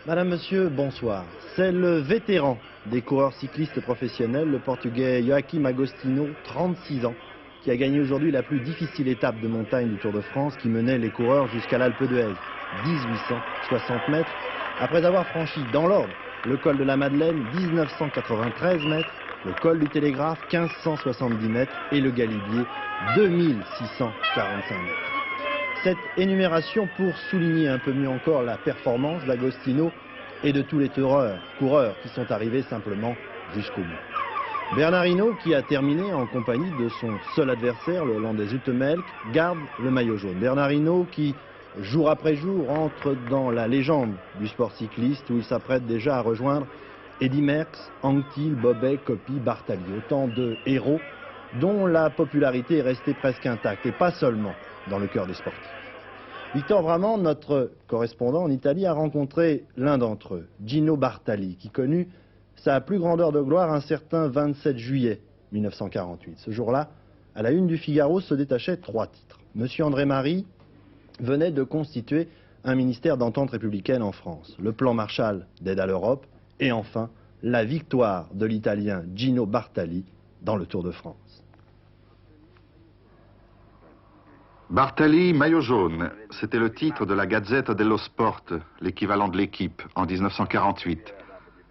Madame, Monsieur, bonsoir. C'est le vétéran des coureurs cyclistes professionnels, le Portugais Joaquim Agostinho, 36 ans, qui a gagné aujourd'hui la plus difficile étape de montagne du Tour de France qui menait les coureurs jusqu'à l'Alpe d'Huez, 1860 mètres, après avoir franchi dans l'ordre le col de la Madeleine, 1993 mètres, le col du Télégraphe, 1570 mètres et le Galibier, 2645 mètres. Cette énumération pour souligner un peu mieux encore la performance d'Agostinho et de tous les coureurs qui sont arrivés simplement jusqu'au bout. Bernard Hinault, qui a terminé en compagnie de son seul adversaire, le Hollandais Utemelk, garde le maillot jaune. Bernard Hinault qui, jour après jour, entre dans la légende du sport cycliste où il s'apprête déjà à rejoindre Eddy Merckx, Anquetil, Bobet, Coppi, Bartali. Autant de héros dont la popularité est restée presque intacte et pas seulement dans le cœur des sportifs. Victor Bramand, notre correspondant en Italie, a rencontré l'un d'entre eux, Gino Bartali, qui connut sa plus grande heure de gloire un certain 27 juillet 1948. Ce jour-là, à la une du Figaro se détachaient 3 titres. Monsieur André Marie venait de constituer un ministère d'entente républicaine en France, le plan Marshall d'aide à l'Europe et enfin la victoire de l'Italien Gino Bartali dans le Tour de France. Bartali, maillot jaune, c'était le titre de la Gazzetta dello Sport, l'équivalent de l'équipe, en 1948.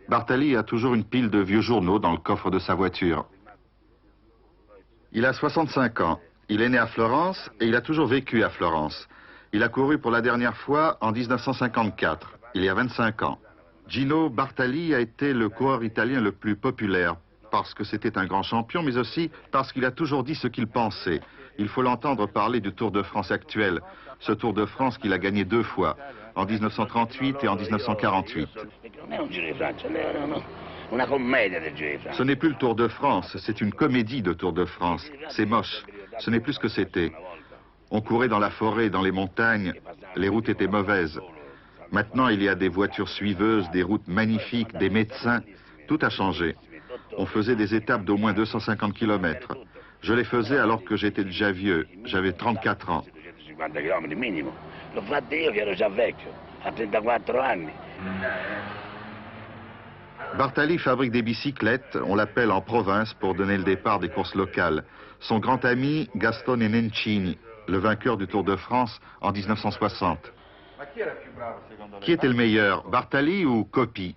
Bartali a toujours une pile de vieux journaux dans le coffre de sa voiture. Il a 65 ans, il est né à Florence et il a toujours vécu à Florence. Il a couru pour la dernière fois en 1954, il y a 25 ans. Gino Bartali a été le coureur italien le plus populaire, parce que c'était un grand champion, mais aussi parce qu'il a toujours dit ce qu'il pensait. Il faut l'entendre parler du Tour de France actuel, ce Tour de France qu'il a gagné 2 fois, en 1938 et en 1948. Ce n'est plus le Tour de France, c'est une comédie de Tour de France. C'est moche, ce n'est plus ce que c'était. On courait dans la forêt, dans les montagnes, les routes étaient mauvaises. Maintenant, il y a des voitures suiveuses, des routes magnifiques, des médecins, tout a changé. On faisait des étapes d'au moins 250 km. Je les faisais alors que j'étais déjà vieux, j'avais 34 ans. Bartali fabrique des bicyclettes, on l'appelle en province pour donner le départ des courses locales. Son grand ami, Gastone Nencini, le vainqueur du Tour de France en 1960. Qui était le meilleur, Bartali ou Coppi?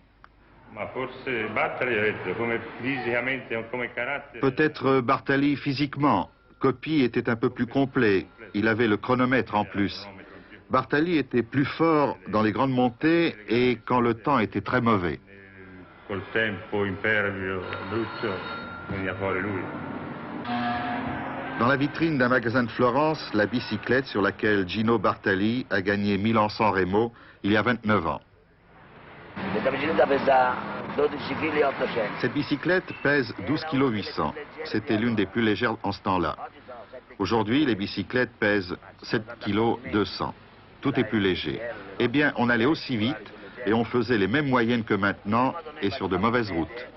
Peut-être Bartali physiquement. Coppi était un peu plus complet. Il avait le chronomètre en plus. Bartali était plus fort dans les grandes montées et quand le temps était très mauvais. Dans la vitrine d'un magasin de Florence, la bicyclette sur laquelle Gino Bartali a gagné Milan-San Remo il y a 29 ans. Cette bicyclette pèse 12,8 kg. C'était l'une des plus légères en ce temps-là. Aujourd'hui, les bicyclettes pèsent 7,2 kg. Tout est plus léger. Eh bien, on allait aussi vite et on faisait les mêmes moyennes que maintenant et sur de mauvaises routes.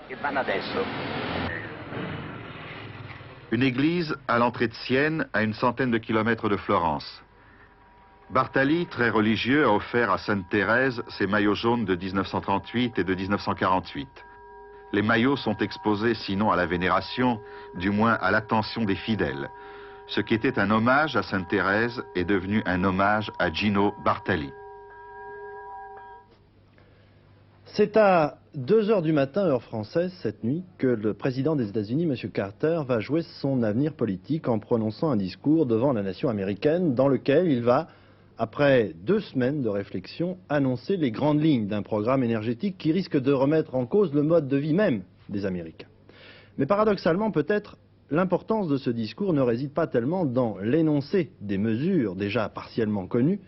Une église à l'entrée de Sienne, à une centaine de kilomètres de Florence. Bartali, très religieux, a offert à Sainte Thérèse ses maillots jaunes de 1938 et de 1948. Les maillots sont exposés sinon à la vénération, du moins à l'attention des fidèles. Ce qui était un hommage à Sainte Thérèse est devenu un hommage à Gino Bartali. C'est à 2 h du matin, heure française, cette nuit, que le président des États-Unis, M. Carter, va jouer son avenir politique en prononçant un discours devant la nation américaine dans lequel il va, après 2 semaines de réflexion, annoncer les grandes lignes d'un programme énergétique qui risque de remettre en cause le mode de vie même des Américains. Mais paradoxalement, peut-être, l'importance de ce discours ne réside pas tellement dans l'énoncé des mesures déjà partiellement connues,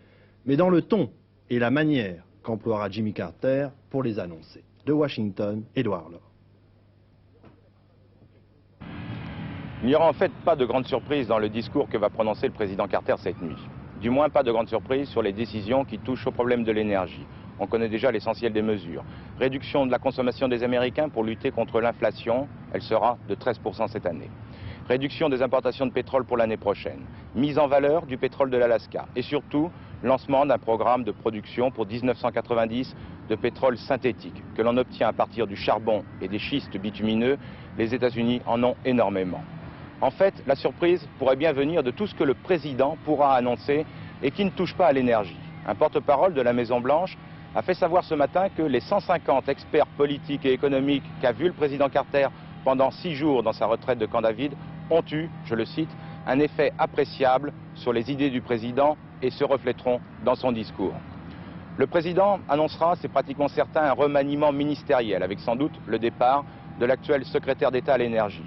mais dans le ton et la manière qu'emploiera Jimmy Carter pour les annoncer. De Washington, Édouard Laure. Il n'y aura en fait pas de grande surprise dans le discours que va prononcer le président Carter cette nuit. Du moins pas de grande surprise sur les décisions qui touchent au problème de l'énergie. On connaît déjà l'essentiel des mesures. Réduction de la consommation des Américains pour lutter contre l'inflation, elle sera de 13% cette année. Réduction des importations de pétrole pour l'année prochaine. Mise en valeur du pétrole de l'Alaska. Et surtout, lancement d'un programme de production pour 1990 de pétrole synthétique, que l'on obtient à partir du charbon et des schistes bitumineux. Les États-Unis en ont énormément. En fait, la surprise pourrait bien venir de tout ce que le président pourra annoncer et qui ne touche pas à l'énergie. Un porte-parole de la Maison-Blanche a fait savoir ce matin que les 150 experts politiques et économiques qu'a vu le président Carter pendant 6 jours dans sa retraite de Camp David ont eu, je le cite, un effet appréciable sur les idées du président et se reflèteront dans son discours. Le président annoncera, c'est pratiquement certain, un remaniement ministériel avec sans doute le départ de l'actuel secrétaire d'État à l'énergie.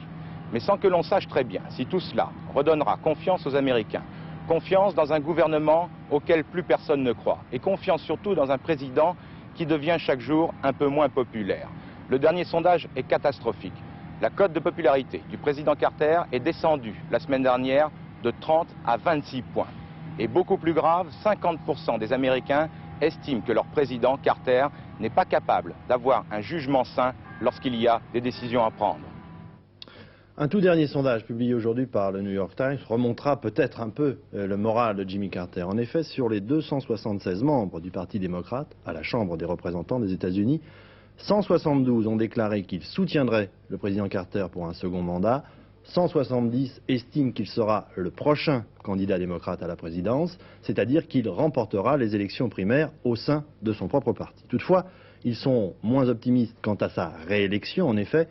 Mais sans que l'on sache très bien si tout cela redonnera confiance aux Américains, confiance dans un gouvernement auquel plus personne ne croit et confiance surtout dans un président qui devient chaque jour un peu moins populaire. Le dernier sondage est catastrophique. La cote de popularité du président Carter est descendue la semaine dernière de 30 à 26 points. Et beaucoup plus grave, 50% des Américains estiment que leur président Carter n'est pas capable d'avoir un jugement sain lorsqu'il y a des décisions à prendre. Un tout dernier sondage publié aujourd'hui par le New York Times remontera peut-être un peu le moral de Jimmy Carter. En effet, sur les 276 membres du Parti démocrate à la Chambre des représentants des États-Unis, 172 ont déclaré qu'ils soutiendraient le président Carter pour un second mandat. 170 estiment qu'il sera le prochain candidat démocrate à la présidence, c'est-à-dire qu'il remportera les élections primaires au sein de son propre parti. Toutefois, ils sont moins optimistes quant à sa réélection. En effet,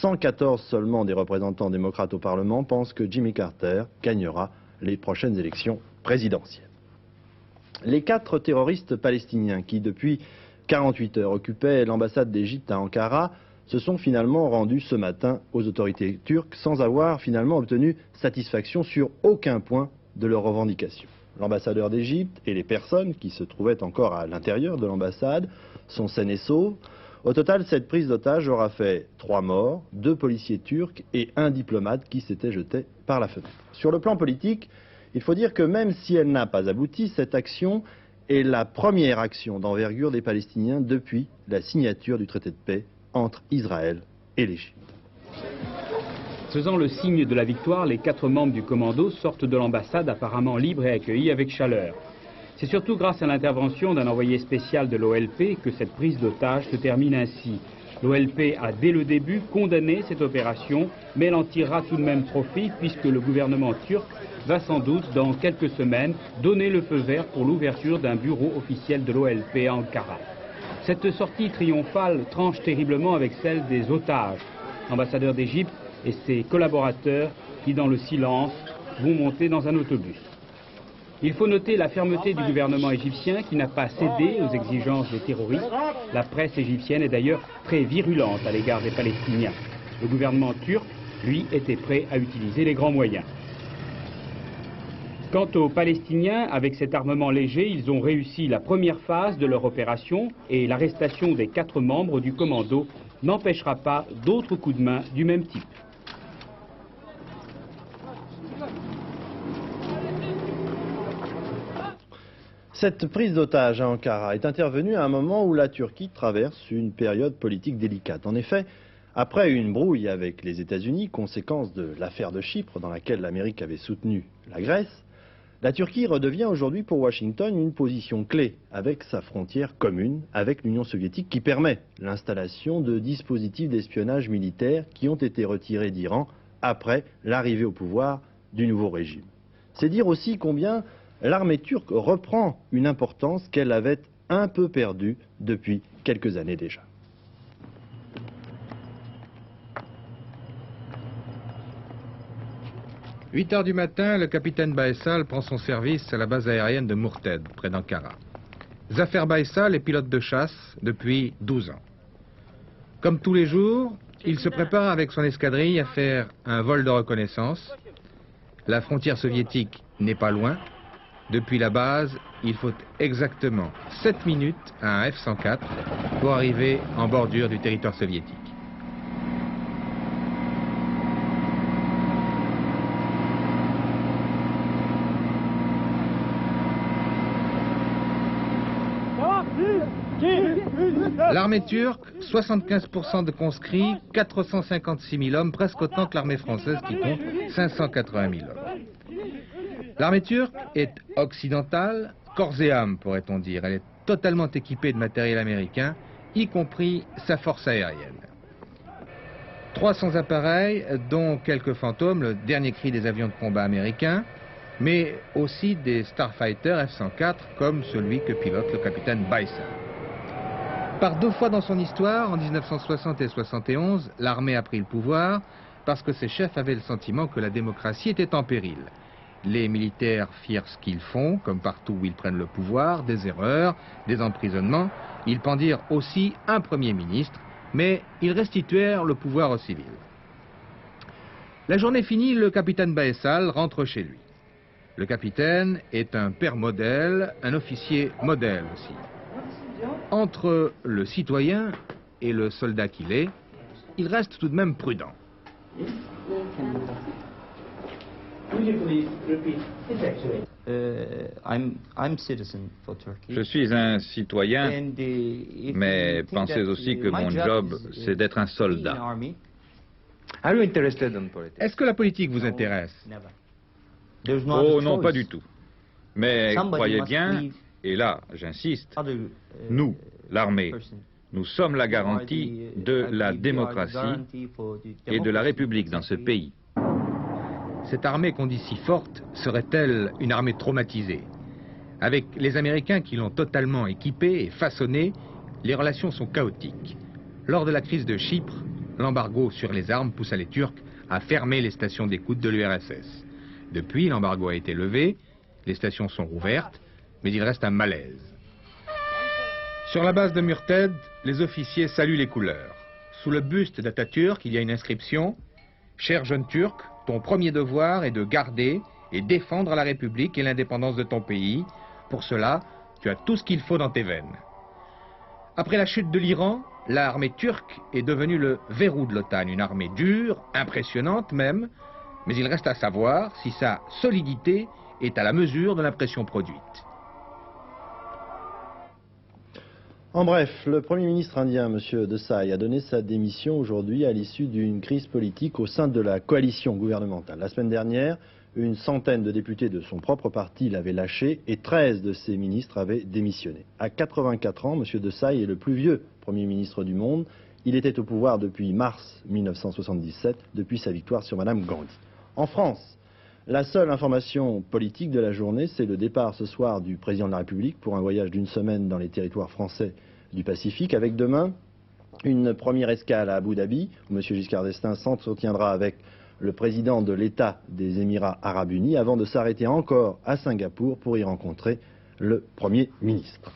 114 seulement des représentants démocrates au Parlement pensent que Jimmy Carter gagnera les prochaines élections présidentielles. Les 4 terroristes palestiniens qui, depuis 48 heures, occupaient l'ambassade d'Égypte à Ankara se sont finalement rendus ce matin aux autorités turques sans avoir finalement obtenu satisfaction sur aucun point de leurs revendications. L'ambassadeur d'Égypte et les personnes qui se trouvaient encore à l'intérieur de l'ambassade sont saines et sauves. Au total, cette prise d'otage aura fait 3 morts, 2 policiers turcs et 1 diplomate qui s'était jeté par la fenêtre. Sur le plan politique, il faut dire que même si elle n'a pas abouti, cette action est la première action d'envergure des Palestiniens depuis la signature du traité de paix entre Israël et l'Égypte. Faisant le signe de la victoire, les 4 membres du commando sortent de l'ambassade apparemment libres et accueillis avec chaleur. C'est surtout grâce à l'intervention d'un envoyé spécial de l'OLP que cette prise d'otage se termine ainsi. L'OLP a dès le début condamné cette opération, mais elle en tirera tout de même profit puisque le gouvernement turc va sans doute dans quelques semaines donner le feu vert pour l'ouverture d'un bureau officiel de l'OLP à Ankara. Cette sortie triomphale tranche terriblement avec celle des otages, l'ambassadeur d'Égypte et ses collaborateurs qui dans le silence vont monter dans un autobus. Il faut noter la fermeté du gouvernement égyptien qui n'a pas cédé aux exigences des terroristes. La presse égyptienne est d'ailleurs très virulente à l'égard des Palestiniens. Le gouvernement turc, lui, était prêt à utiliser les grands moyens. Quant aux Palestiniens, avec cet armement léger, ils ont réussi la première phase de leur opération et l'arrestation des 4 membres du commando n'empêchera pas d'autres coups de main du même type. Cette prise d'otage à Ankara est intervenue à un moment où la Turquie traverse une période politique délicate. En effet, après une brouille avec les États-Unis, conséquence de l'affaire de Chypre dans laquelle l'Amérique avait soutenu la Grèce, la Turquie redevient aujourd'hui pour Washington une position clé avec sa frontière commune avec l'Union soviétique qui permet l'installation de dispositifs d'espionnage militaire qui ont été retirés d'Iran après l'arrivée au pouvoir du nouveau régime. C'est dire aussi combien l'armée turque reprend une importance qu'elle avait un peu perdue depuis quelques années déjà. « 8 heures du matin, le capitaine Baysal prend son service à la base aérienne de Murted, près d'Ankara. Zafer Baysal est pilote de chasse depuis 12 ans. Comme tous les jours, il se prépare avec son escadrille à faire un vol de reconnaissance. La frontière soviétique n'est pas loin. Depuis la base, il faut exactement 7 minutes à un F-104 pour arriver en bordure du territoire soviétique. L'armée turque, 75% de conscrits, 456 000 hommes, presque autant que l'armée française qui compte 580 000 hommes. L'armée turque est occidentale, corps et âme, pourrait-on dire. Elle est totalement équipée de matériel américain, y compris sa force aérienne. 300 appareils, dont quelques fantômes, le dernier cri des avions de combat américains, mais aussi des Starfighter F-104 comme celui que pilote le capitaine Baissal. Par 2 fois dans son histoire, en 1960 et 71, l'armée a pris le pouvoir parce que ses chefs avaient le sentiment que la démocratie était en péril. Les militaires firent ce qu'ils font, comme partout où ils prennent le pouvoir, des erreurs, des emprisonnements. Ils pendirent aussi un Premier ministre, mais ils restituèrent le pouvoir aux civils. La journée finie, le capitaine Baissal rentre chez lui. Le capitaine est un père modèle, un officier modèle aussi. Entre le citoyen et le soldat qu'il est, il reste tout de même prudent. Je suis un citoyen, mais pensez aussi que mon job, c'est d'être un soldat. Est-ce que la politique vous intéresse? Oh non, pas du tout. Mais croyez bien, et là, j'insiste, nous, l'armée, nous sommes la garantie de la démocratie et de la République dans ce pays. Cette armée qu'on dit si forte serait-elle une armée traumatisée? Avec les Américains qui l'ont totalement équipée et façonnée, les relations sont chaotiques. Lors de la crise de Chypre, l'embargo sur les armes poussa les Turcs à fermer les stations d'écoute de l'URSS. Depuis, l'embargo a été levé, les stations sont rouvertes, mais il reste un malaise. Sur la base de Murted, les officiers saluent les couleurs. Sous le buste d'Atatürk, il y a une inscription « Cher jeune Turc, ton premier devoir est de garder et défendre la République et l'indépendance de ton pays. Pour cela, tu as tout ce qu'il faut dans tes veines. » Après la chute de l'Iran, l'armée turque est devenue le verrou de l'OTAN, une armée dure, impressionnante même, mais il reste à savoir si sa solidité est à la mesure de l'impression produite. En bref, le Premier ministre indien, M. Desai, a donné sa démission aujourd'hui à l'issue d'une crise politique au sein de la coalition gouvernementale. La semaine dernière, une centaine de députés de son propre parti l'avaient lâché et 13 de ses ministres avaient démissionné. À 84 ans, M. Desai est le plus vieux Premier ministre du monde. Il était au pouvoir depuis mars 1977, depuis sa victoire sur Mme Gandhi. En France, la seule information politique de la journée, c'est le départ ce soir du président de la République pour un voyage d'1 semaine dans les territoires français du Pacifique, avec demain une première escale à Abu Dhabi, où M. Giscard d'Estaing s'entretiendra avec le président de l'État des Émirats Arabes Unis, avant de s'arrêter encore à Singapour pour y rencontrer le Premier ministre.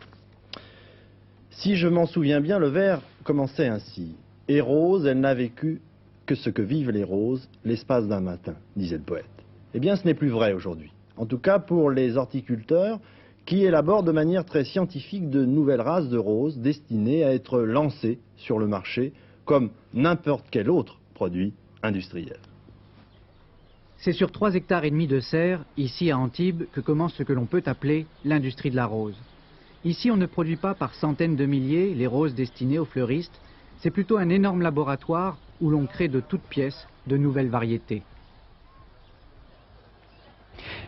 Si je m'en souviens bien, le vers commençait ainsi. « Et rose, elle n'a vécu que ce que vivent les roses, l'espace d'un matin », disait le poète. Eh bien, ce n'est plus vrai aujourd'hui. En tout cas, pour les horticulteurs qui élaborent de manière très scientifique de nouvelles races de roses destinées à être lancées sur le marché comme n'importe quel autre produit industriel. C'est sur 3,5 hectares de serre, ici à Antibes, que commence ce que l'on peut appeler l'industrie de la rose. Ici, on ne produit pas par centaines de milliers les roses destinées aux fleuristes. C'est plutôt un énorme laboratoire où l'on crée de toutes pièces de nouvelles variétés.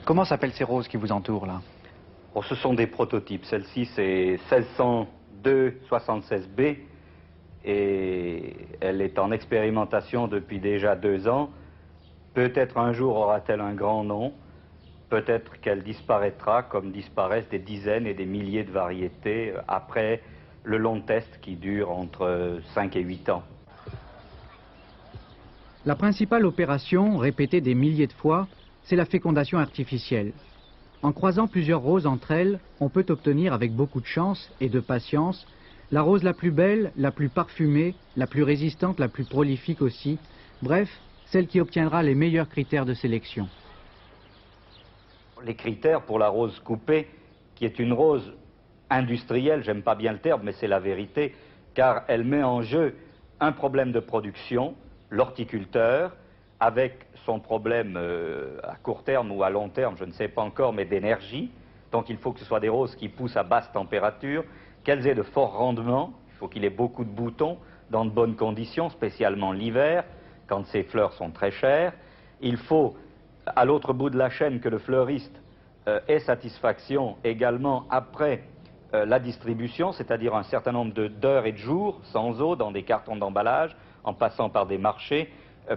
Comment s'appellent ces roses qui vous entourent là? Oh, ce sont des prototypes. Celle-ci, c'est 1602-76B et elle est en expérimentation depuis déjà 2 ans. Peut-être un jour aura-t-elle un grand nom, peut-être qu'elle disparaîtra comme disparaissent des dizaines et des milliers de variétés après le long test qui dure entre 5 et 8 ans. La principale opération, répétée des milliers de fois, c'est la fécondation artificielle. En croisant plusieurs roses entre elles, on peut obtenir avec beaucoup de chance et de patience la rose la plus belle, la plus parfumée, la plus résistante, la plus prolifique aussi, bref, celle qui obtiendra les meilleurs critères de sélection. Les critères pour la rose coupée, qui est une rose industrielle, j'aime pas bien le terme, mais c'est la vérité, car elle met en jeu un problème de production, l'horticulteur, avec son problème à court terme ou à long terme, je ne sais pas encore, mais d'énergie. Donc il faut que ce soit des roses qui poussent à basse température, qu'elles aient de forts rendements, il faut qu'il ait beaucoup de boutons, dans de bonnes conditions, spécialement l'hiver, quand ces fleurs sont très chères. Il faut, à l'autre bout de la chaîne, que le fleuriste ait satisfaction également après la distribution, c'est-à-dire un certain nombre d'heures et de jours sans eau dans des cartons d'emballage, en passant par des marchés,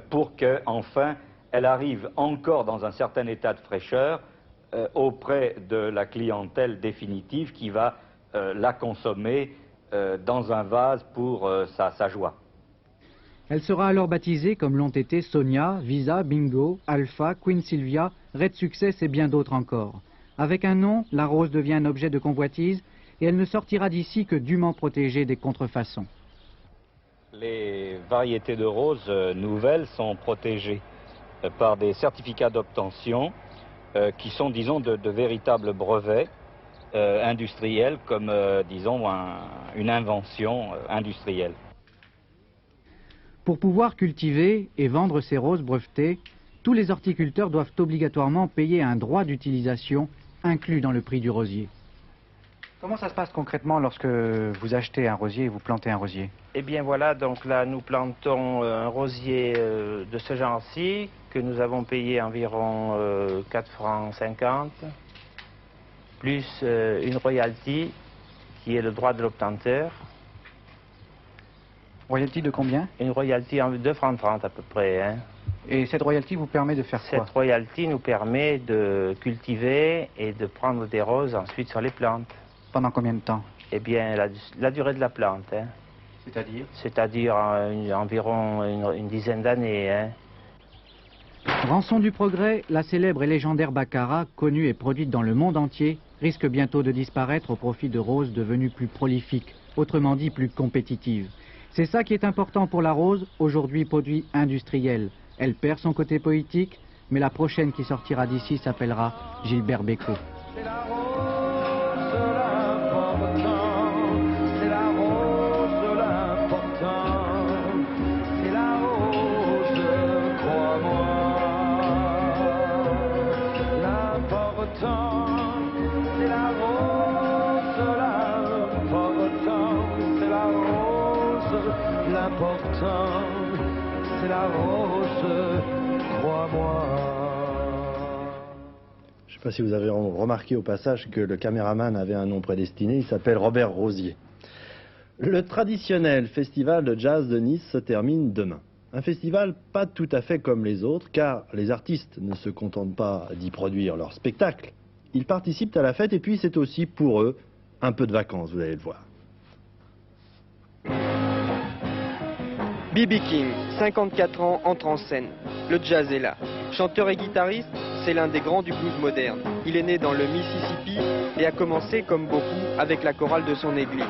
pour qu'enfin elle arrive encore dans un certain état de fraîcheur auprès de la clientèle définitive qui va la consommer dans un vase pour sa joie. Elle sera alors baptisée comme l'ont été Sonia, Visa, Bingo, Alpha, Queen Sylvia, Red Success et bien d'autres encore. Avec un nom, la rose devient un objet de convoitise et elle ne sortira d'ici que dûment protégée des contrefaçons. Les variétés de roses nouvelles sont protégées par des certificats d'obtention qui sont, disons, de véritables brevets industriels, comme, disons, une invention industrielle. Pour pouvoir cultiver et vendre ces roses brevetées, tous les horticulteurs doivent obligatoirement payer un droit d'utilisation inclus dans le prix du rosier. Comment ça se passe concrètement lorsque vous achetez un rosier et vous plantez un rosier? Eh bien voilà, donc là nous plantons un rosier de ce genre-ci que nous avons payé environ 4,50 francs, plus une royalty qui est le droit de l'obtenteur. Royalty de combien? Une royalty en 2,30 francs à peu près. Hein. Et cette royalty vous permet de faire quoi? Cette royalty nous permet de cultiver et de prendre des roses ensuite sur les plantes. Pendant combien de temps? Eh bien, la durée de la plante. Hein. C'est-à-dire? C'est-à-dire environ une dizaine d'années. Hein. Rançon du progrès, la célèbre et légendaire baccarat, connue et produite dans le monde entier, risque bientôt de disparaître au profit de roses devenues plus prolifiques, autrement dit plus compétitives. C'est ça qui est important pour la rose, aujourd'hui produit industriel. Elle perd son côté poétique, mais la prochaine qui sortira d'ici s'appellera Gilbert Bécaud. L'important, c'est la rose, crois-moi. Je ne sais pas si vous avez remarqué au passage que le caméraman avait un nom prédestiné, il s'appelle Robert Rosier. Le traditionnel festival de jazz de Nice se termine demain. Un festival pas tout à fait comme les autres, car les artistes ne se contentent pas d'y produire leur spectacle. Ils participent à la fête et puis c'est aussi pour eux un peu de vacances, vous allez le voir. B.B. King, 54 ans, entre en scène. Le jazz est là. Chanteur et guitariste, c'est l'un des grands du blues moderne. Il est né dans le Mississippi et a commencé, comme beaucoup, avec la chorale de son église.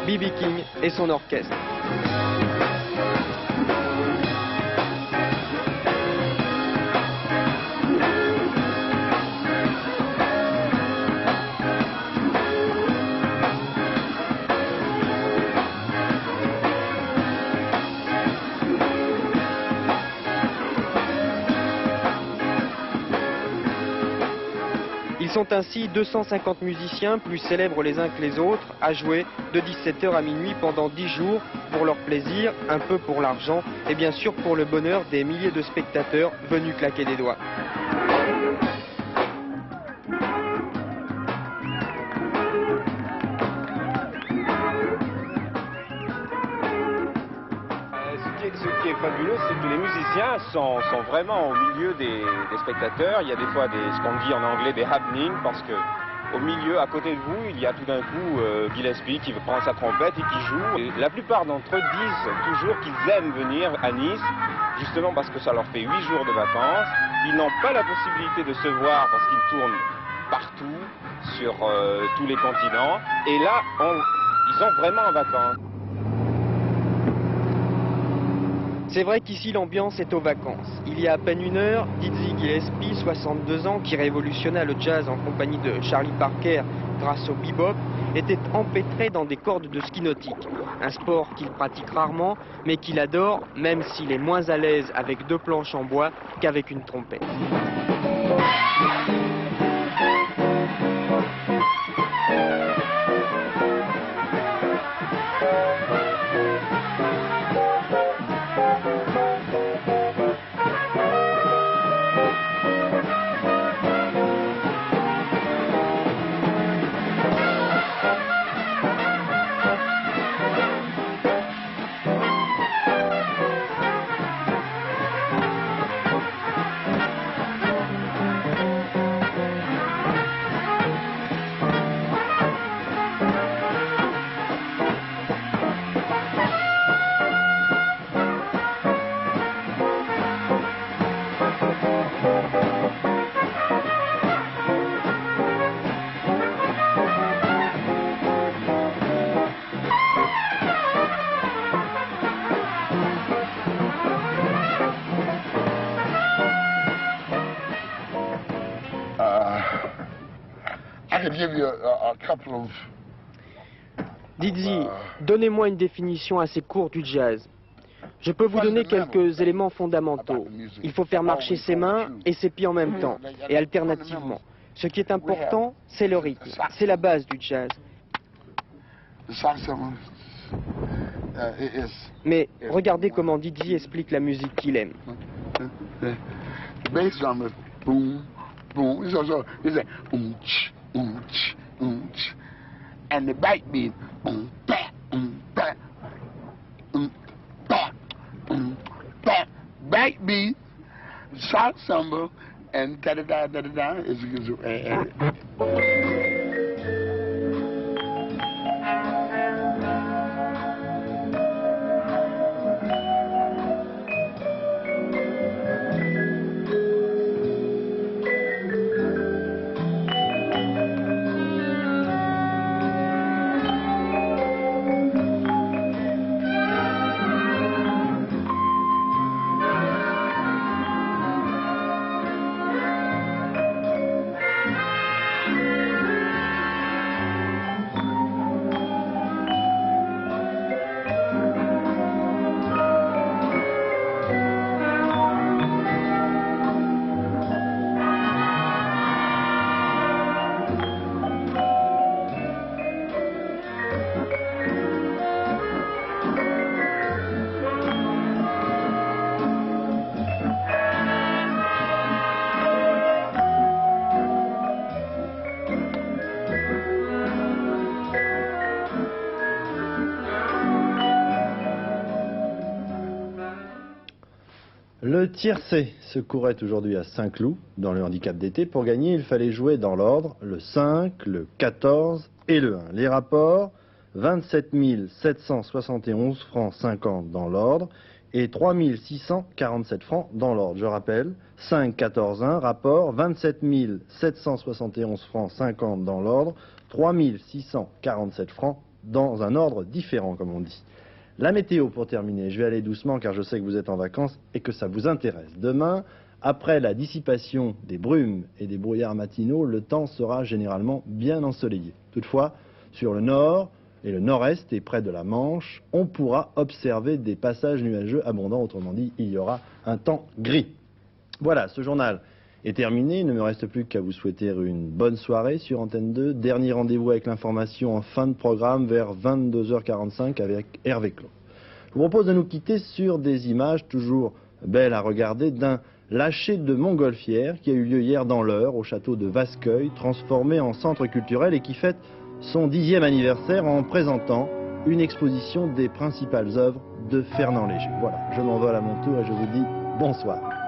B.B. King et son orchestre. Ils sont ainsi 250 musiciens, plus célèbres les uns que les autres, à jouer de 17h à minuit pendant 10 jours, pour leur plaisir, un peu pour l'argent, et bien sûr pour le bonheur des milliers de spectateurs venus claquer des doigts. Ce qui est fabuleux, c'est que les musiciens sont vraiment au milieu des spectateurs. Il y a des fois ce qu'on dit en anglais des happenings, parce que au milieu, à côté de vous, il y a tout d'un coup Gillespie qui prend sa trompette et qui joue. Et la plupart d'entre eux disent toujours qu'ils aiment venir à Nice, justement parce que ça leur fait 8 jours de vacances. Ils n'ont pas la possibilité de se voir parce qu'ils tournent partout, sur tous les continents. Et là, ils sont vraiment en vacances. C'est vrai qu'ici l'ambiance est aux vacances. Il y a à peine une heure, Dizzy Gillespie, 62 ans, qui révolutionna le jazz en compagnie de Charlie Parker grâce au bebop, était empêtré dans des cordes de ski nautique. Un sport qu'il pratique rarement, mais qu'il adore, même s'il est moins à l'aise avec 2 planches en bois qu'avec une trompette. Dizzy, donnez-moi une définition assez courte du jazz. Je peux vous donner quelques éléments fondamentaux. Il faut faire marcher ses mains et ses pieds en même temps, et alternativement. Ce qui est important, c'est le rythme. C'est la base du jazz. Mais regardez comment Dizzy explique la musique qu'il aime. And the backbeat, backbeat, shot samba, and da da da da da da. Le tiercé se courait aujourd'hui à Saint-Cloud, dans le handicap d'été. Pour gagner, il fallait jouer dans l'ordre le 5, le 14 et le 1. Les rapports, 27 771 francs 50 dans l'ordre et 3 647 francs dans l'ordre. Je rappelle, 5, 14, 1, rapport, 27 771 francs 50 dans l'ordre, 3 647 francs dans un ordre différent, comme on dit. La météo pour terminer, je vais aller doucement car je sais que vous êtes en vacances et que ça vous intéresse. Demain, après la dissipation des brumes et des brouillards matinaux, le temps sera généralement bien ensoleillé. Toutefois, sur le nord et le nord-est et près de la Manche, on pourra observer des passages nuageux abondants, autrement dit, il y aura un temps gris. Voilà, ce journal est terminé, il ne me reste plus qu'à vous souhaiter une bonne soirée sur Antenne 2. Dernier rendez-vous avec l'information en fin de programme vers 22h45 avec Hervé Clos. Je vous propose de nous quitter sur des images toujours belles à regarder d'un lâcher de montgolfière qui a eu lieu hier dans l'Eure au château de Vascueil, transformé en centre culturel et qui fête son 10e anniversaire en présentant une exposition des principales œuvres de Fernand Léger. Voilà, je m'envole à mon tour et je vous dis bonsoir.